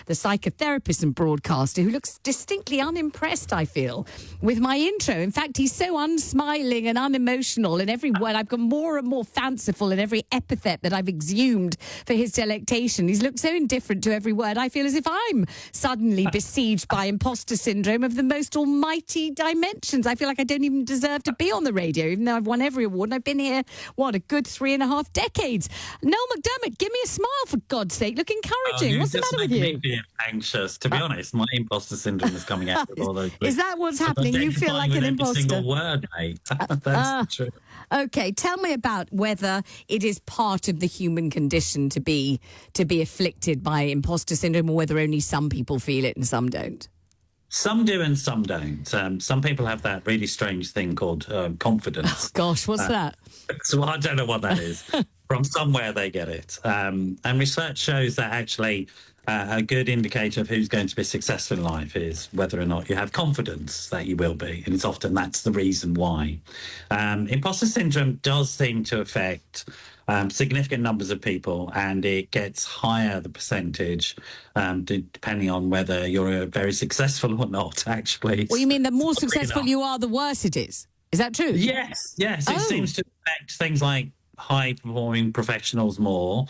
the psychotherapist and broadcaster, who looks distinctly unimpressed, I feel, with my intro. In fact, he's so unsmiling and unemotional in every word. I've got more and more fanciful in every epithet that I've exhumed for his delectation. He's looked so indifferent to every word. I feel as if I'm suddenly besieged by imposter syndrome of the most almighty dimensions. I feel like I don't even deserve to be on the radio, even though I've won every award. And I've been here, what, a good 3.5 decades. Noel McDermott, give me a smile, for God's sake. Look encouraging. What's the matter with you? Me feel anxious. To be honest, my imposter syndrome is coming out with all those. Is that what's happening? You feel like an imposter? Single word, mate. That's true. Okay, tell me about whether it is part of the human condition to be afflicted by imposter syndrome, or whether only some people feel it and some don't. Some do and some don't. Some people have that really strange thing called confidence. Oh, gosh, what's that? So I don't know what that is. From somewhere they get it. And research shows that actually a good indicator of who's going to be successful in life is whether or not you have confidence that you will be. And it's often that's the reason why. Imposter syndrome does seem to affect significant numbers of people, and it gets higher, the percentage, depending on whether you're very successful or not, actually. Well, you mean the more successful you are, the worse it is? Is that true? Yes. It seems to affect things like high-performing professionals more,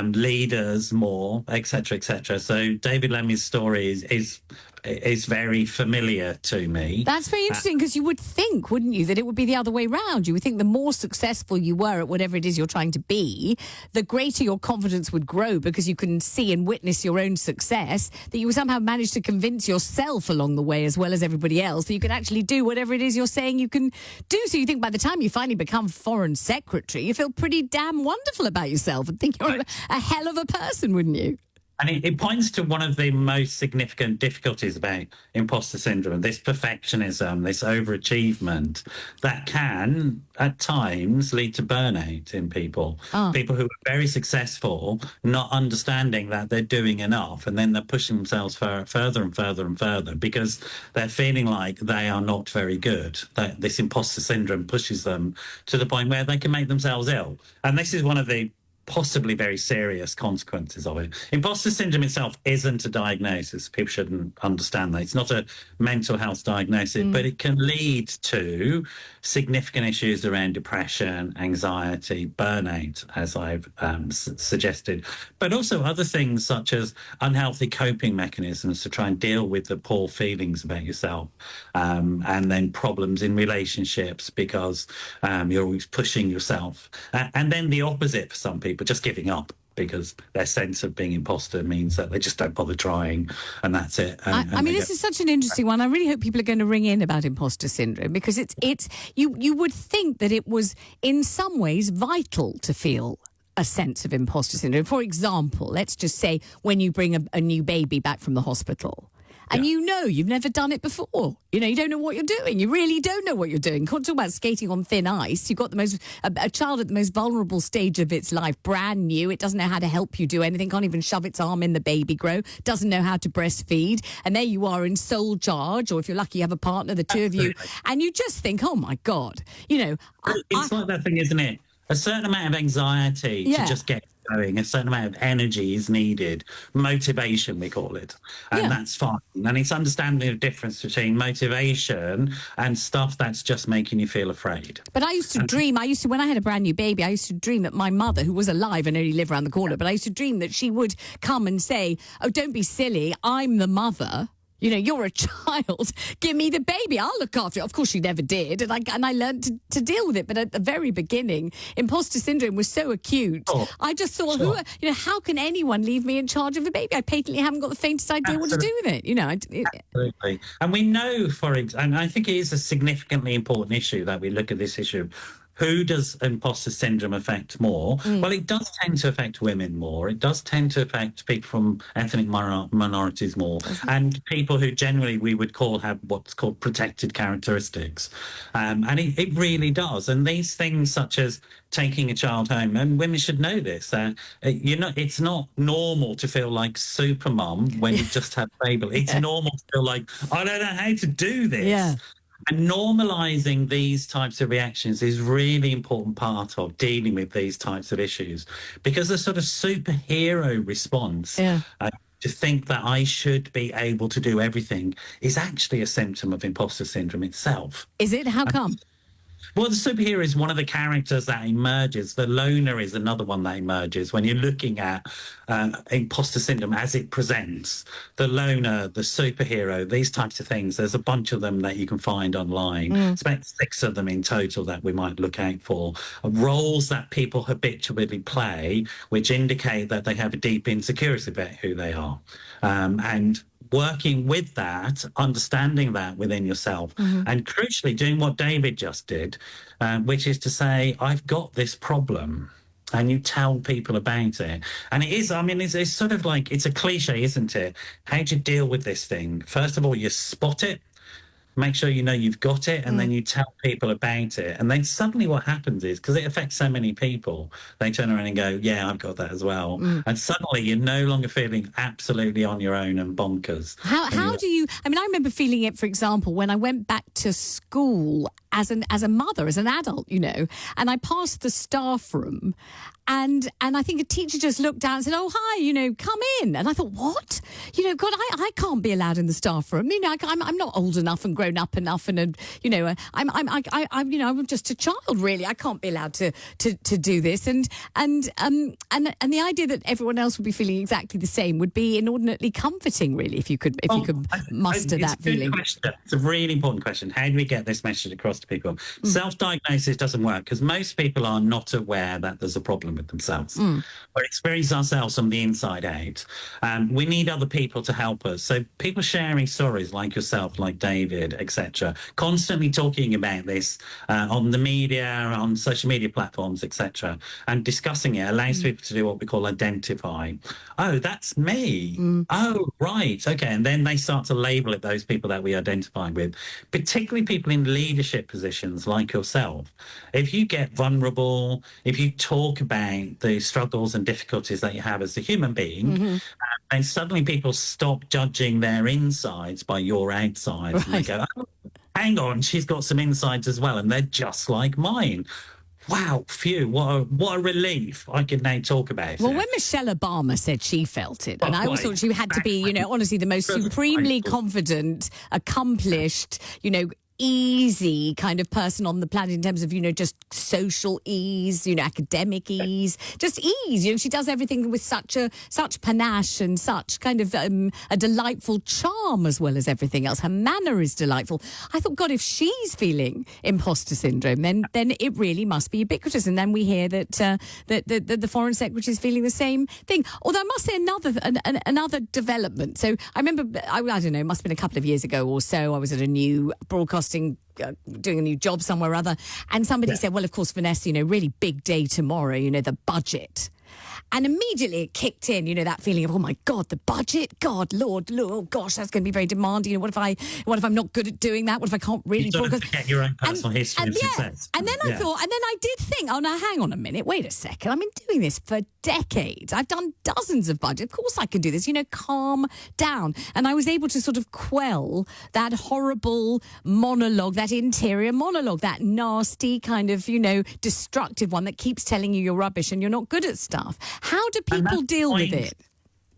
leaders more, etc., etc. So David Lemmy's story is very familiar to me. That's very interesting, because you would think, wouldn't you, that it would be the other way round. You would think the more successful you were at whatever it is you're trying to be, the greater your confidence would grow, because you can see and witness your own success, that you somehow manage to convince yourself along the way, as well as everybody else, that you can actually do whatever it is you're saying you can do. So you think by the time you finally become foreign secretary, you feel pretty damn wonderful about yourself and think you're a hell of a person, wouldn't you? And it points to one of the most significant difficulties about imposter syndrome, this perfectionism, this overachievement that can, at times, lead to burnout in people. People who are very successful, not understanding that they're doing enough, and then they're pushing themselves further and further and further because they're feeling like they are not very good. That this imposter syndrome pushes them to the point where they can make themselves ill. And this is one of the possibly very serious consequences of it. Imposter syndrome itself isn't a diagnosis. People shouldn't understand that. It's not a mental health diagnosis, but it can lead to significant issues around depression, anxiety, burnout, as I've suggested, but also other things such as unhealthy coping mechanisms to try and deal with the poor feelings about yourself, and then problems in relationships because you're always pushing yourself. And then the opposite for some people, just giving up because their sense of being imposter means that they just don't bother trying, and that's it. I mean, this is such an interesting one. I really hope people are going to ring in about imposter syndrome, because you would think that it was in some ways vital to feel a sense of imposter syndrome. For example, let's just say when you bring a new baby back from the hospital. And you've never done it before. You don't know what you're doing. You really don't know what you're doing. Talk about skating on thin ice. You've got a child at the most vulnerable stage of its life, brand new. It doesn't know how to help you do anything, can't even shove its arm in the baby grow, doesn't know how to breastfeed. And there you are in sole charge, or if you're lucky, you have a partner, the two of you. And you just think, oh, my God. It's like that thing, isn't it? A certain amount of anxiety to just get going, a certain amount of energy is needed, motivation we call it, and that's fine. And it's understanding the difference between motivation and stuff that's just making you feel afraid. But I used to dream, when I had a brand new baby, I used to dream that my mother, who was alive and only lived around the corner, but I used to dream that she would come and say, oh, don't be silly, I'm the mother. You're a child. Give me the baby. I'll look after it. Of course, she never did. And I learned to deal with it. But at the very beginning, imposter syndrome was so acute. I just thought, how can anyone leave me in charge of a baby? I patently haven't got the faintest idea what to do with it. Absolutely. And we know, and I think it is a significantly important issue that we look at this issue. Who does imposter syndrome affect more? Well, it does tend to affect women more. It does tend to affect people from ethnic minorities more, and people who generally we would have what's called protected characteristics. And it really does. And these things such as taking a child home, and women should know this, it's not normal to feel like super mum when you just had a baby. It's normal to feel like, I don't know how to do this. Yeah. And normalising these types of reactions is really important part of dealing with these types of issues, because the sort of superhero response to think that I should be able to do everything is actually a symptom of imposter syndrome itself. Is it? How come? Well, the superhero is one of the characters that emerges. The loner is another one that emerges when you're looking at imposter syndrome as it presents. The loner, the superhero, these types of things. There's a bunch of them that you can find online. It's about 6 of them in total that we might look out for. Roles that people habitually play, which indicate that they have a deep insecurity about who they are. And working with that, understanding that within yourself, and crucially doing what David just did, which is to say, I've got this problem. And you tell people about it. And it is, I mean, it's sort of like, it's a cliche, isn't it? How do you deal with this thing? First of all, you spot it. Make sure you know you've got it, and then you tell people about it. And then suddenly what happens is, because it affects so many people, they turn around and go, yeah, I've got that as well. And suddenly you're no longer feeling absolutely on your own and bonkers. How do you, I mean, I remember feeling it, for example, when I went back to school as a mother, as an adult, you know, and I passed the staff room, and I think a teacher just looked down and said, oh, hi, you know, come in. And I thought, what? You know, God, I can't be allowed in the staff room. You know, I'm not old enough and grown up enough, and you know, I'm just a child, really. I can't be allowed to do this. And the idea that everyone else would be feeling exactly the same would be inordinately comforting, really, if you could muster that feeling. It's a really important question. How do we get this message across to people? Self-diagnosis doesn't work because most people are not aware that there's a problem with themselves. We're experiencing ourselves from the inside out. We need other people to help us. So people sharing stories like yourself, like David, etc., constantly talking about this on the media, on social media platforms, etc., and discussing it allows people to do what we call identify. Oh, that's me. Oh, right. Okay. And then they start to label it those people that we identify with, particularly people in leadership positions like yourself. If you get vulnerable, if you talk about the struggles and difficulties that you have as a human being, and suddenly people stop judging their insides by your outsides. Right. And they go, oh, hang on, she's got some insides as well, and they're just like mine. Wow, phew, what a relief. I can now talk about it. Well, when Michelle Obama said she felt it, and I always thought she had to be, you know, honestly, the most supremely confident, accomplished, you know, easy kind of person on the planet in terms of, you know, just social ease, you know, academic ease, just ease. You know, she does everything with such panache and such kind of a delightful charm as well as everything else. Her manner is delightful. I thought, God, if she's feeling imposter syndrome, then it really must be ubiquitous. And then we hear that the Foreign Secretary is feeling the same thing. Although I must say another development. So I remember, I don't know, it must have been a couple of years ago or so, I was at a new broadcasting doing a new job somewhere or other, and somebody said, well, of course, Vanessa, you know, really big day tomorrow, you know, the budget. And immediately it kicked in, you know, that feeling of, oh my God, the budget, God, Lord, oh gosh, that's going to be very demanding. You know, what if I'm not good at doing that? What if I can't really talk? You forget your own personal history of success. And then I thought, and then I did think, oh, now hang on a minute, wait a second. I've been doing this for decades. I've done dozens of budgets. Of course I can do this, you know, calm down. And I was able to sort of quell that horrible monologue, that interior monologue, that nasty kind of, you know, destructive one that keeps telling you you're rubbish and you're not good at stuff. How do people deal with it?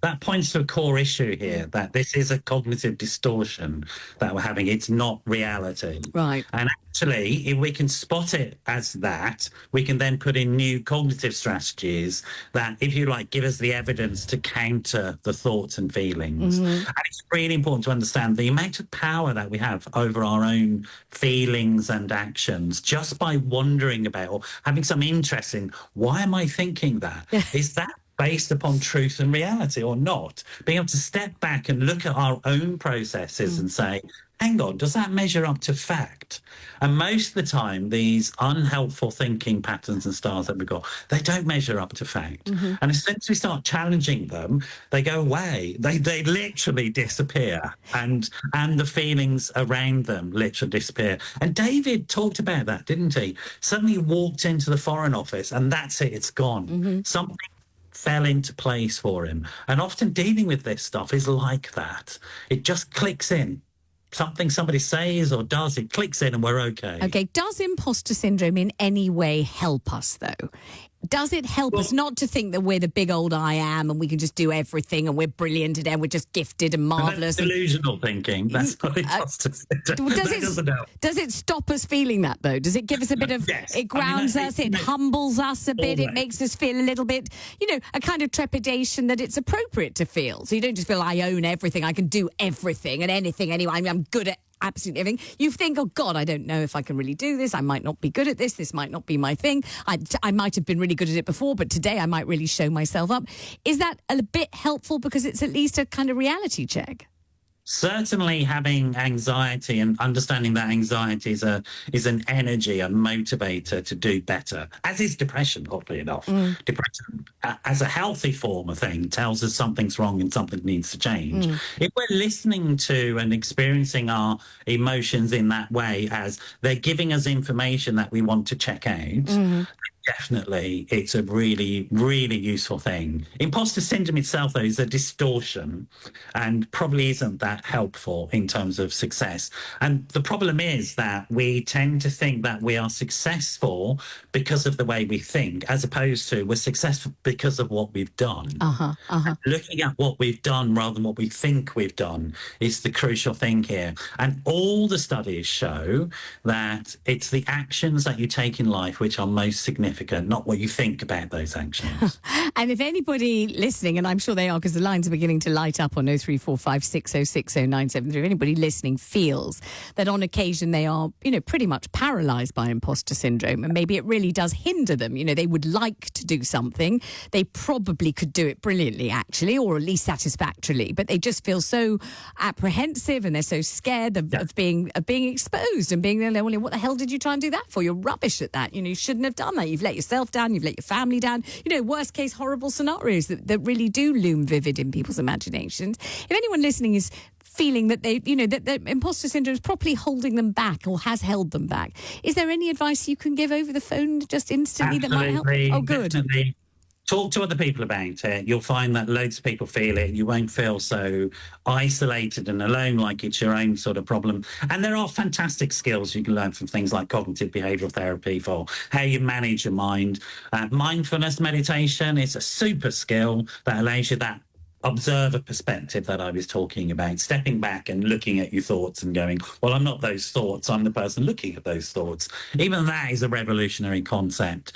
That points to a core issue here, that this is a cognitive distortion that we're having. It's not reality. Right. And actually, if we can spot it as that, we can then put in new cognitive strategies that, if you like, give us the evidence to counter the thoughts and feelings. And it's really important to understand the amount of power that we have over our own feelings and actions just by wondering about or having some interest in, why am I thinking that? Is that based upon truth and reality or not? Being able to step back and look at our own processes and say, hang on, does that measure up to fact? And most of the time, these unhelpful thinking patterns and styles that we've got, they don't measure up to fact. And as soon as we start challenging them, they go away. They literally disappear. And the feelings around them literally disappear. And David talked about that, didn't he? Suddenly he walked into the Foreign Office and that's it, it's gone. Something fell into place for him. And often dealing with this stuff is like that. It just clicks in. Something somebody says or does, it clicks in and we're okay. Okay, does imposter syndrome in any way help us, though? Does it help us not to think that we're the big old I am and we can just do everything and we're brilliant and we're just gifted and marvellous? That's delusional thinking. That's not imposter syndrome. Does it stop us feeling that, though? Does it give us a bit of... Yes. It grounds us, it humbles us a bit, it makes us feel a little bit, a kind of trepidation that it's appropriate to feel. So you don't just feel, I own everything, I can do everything and anything anyway, I'm good at absolutely everything. You think, oh God, I don't know if I can really do this. I might not be good at this. This might not be my thing. I might have been really good at it before, but today I might really show myself up. Is that a bit helpful because it's at least a kind of reality check? Certainly having anxiety and understanding that anxiety is an energy, a motivator to do better, as is depression, oddly enough. Depression, as a healthy form of thing, tells us something's wrong and something needs to change. If we're listening to and experiencing our emotions in that way, as they're giving us information that we want to check out, definitely it's a really, really useful thing. Imposter syndrome itself, though, is a distortion and probably isn't that helpful in terms of success. And the problem is that we tend to think that we are successful because of the way we think, as opposed to we're successful because of what we've done. Looking at what we've done rather than what we think we've done is the crucial thing here. And all the studies show that it's the actions that you take in life which are most significant, not what you think about those actions. And if anybody listening, and I'm sure they are because the lines are beginning to light up on 0345 606 0973, if anybody listening feels that on occasion they are, pretty much paralysed by imposter syndrome and maybe it really does hinder them, they would like to do something, they probably could do it brilliantly actually, or at least satisfactorily, but they just feel so apprehensive and they're so scared of being exposed and being there, what the hell did you try and do that for? You're rubbish at that. You shouldn't have done that. You've let yourself down, you've let your family down, worst case horrible scenarios that really do loom vivid in people's imaginations. If anyone listening is feeling that that imposter syndrome is properly holding them back or has held them back, is there any advice you can give over the phone just instantly? Absolutely, that might help? Oh, good. Definitely. Talk to other people about it. You'll find that loads of people feel it. You won't feel so isolated and alone like it's your own sort of problem. And there are fantastic skills you can learn from things like cognitive behavioural therapy for how you manage your mind. Mindfulness meditation is a super skill that allows you that observer perspective that I was talking about, stepping back and looking at your thoughts and going, well, I'm not those thoughts, I'm the person looking at those thoughts. Even that is a revolutionary concept.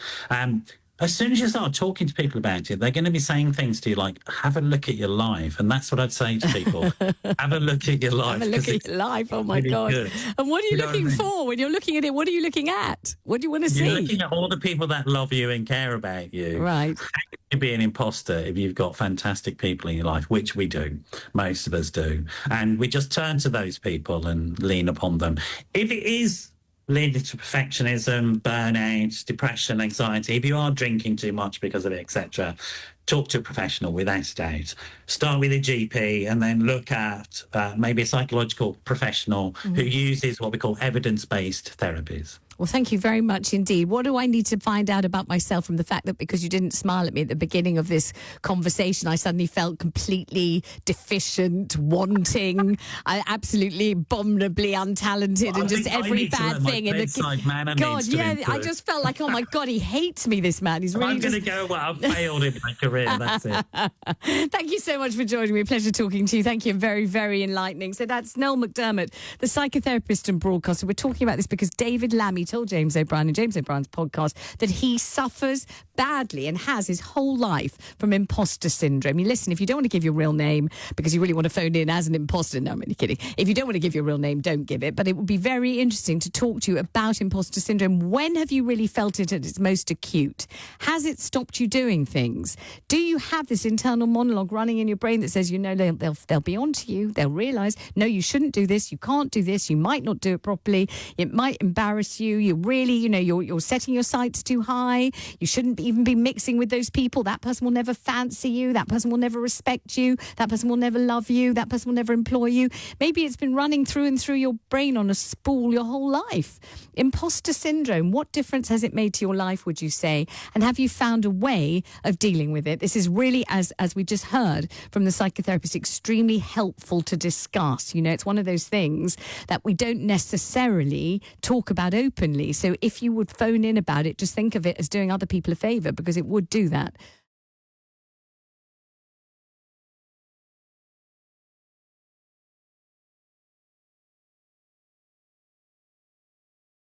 As soon as you start talking to people about it, they're going to be saying things to you like, have a look at your life. And that's what I'd say to people. Have a look at your life. Have a look at your life. Oh, my really God. Good. And what are you looking for? When you're looking at it, what are you looking at? What do you want to see? You're looking at all the people that love you and care about you. Right. How can you be an imposter if you've got fantastic people in your life, which we do. Most of us do. And we just turn to those people and lean upon them. If it is leading to perfectionism, burnout, depression, anxiety, if you are drinking too much because of it, etc., talk to a professional without a doubt. Start with a GP and then look at maybe a psychological professional who uses what we call evidence-based therapies. Well, thank you very much indeed. What do I need to find out about myself from the fact that because you didn't smile at me at the beginning of this conversation, I suddenly felt completely deficient, wanting, absolutely abominably untalented, and just every bad thing in the man God, yeah, I just felt like, oh my God, he hates me. This man, he's really. I'm going to go. Well, I've failed in my career. That's it. Thank you so much for joining me. Pleasure talking to you. Thank you. Very, very enlightening. So that's Noel McDermott, the psychotherapist and broadcaster. We're talking about this because David Lammy told James O'Brien in James O'Brien's podcast that he suffers badly and has his whole life from imposter syndrome. You listen, if you don't want to give your real name because you really want to phone in as an imposter, no, I'm only kidding. If you don't want to give your real name, don't give it. But it would be very interesting to talk to you about imposter syndrome. When have you really felt it at its most acute? Has it stopped you doing things? Do you have this internal monologue running in your brain that says, they'll be onto you, they'll realise, no, you shouldn't do this, you can't do this, you might not do it properly, it might embarrass you, you really, you're setting your sights too high, you shouldn't even be mixing with those people, that person will never fancy you, that person will never respect you, that person will never love you, that person will never employ you. Maybe it's been running through and through your brain on a spool your whole life. Imposter syndrome, what difference has it made to your life, would you say? And have you found a way of dealing with it? This is really, as we just heard from the psychotherapist, extremely helpful to discuss. It's one of those things that we don't necessarily talk about openly openly. So if you would phone in about it, just think of it as doing other people a favour, because it would do that.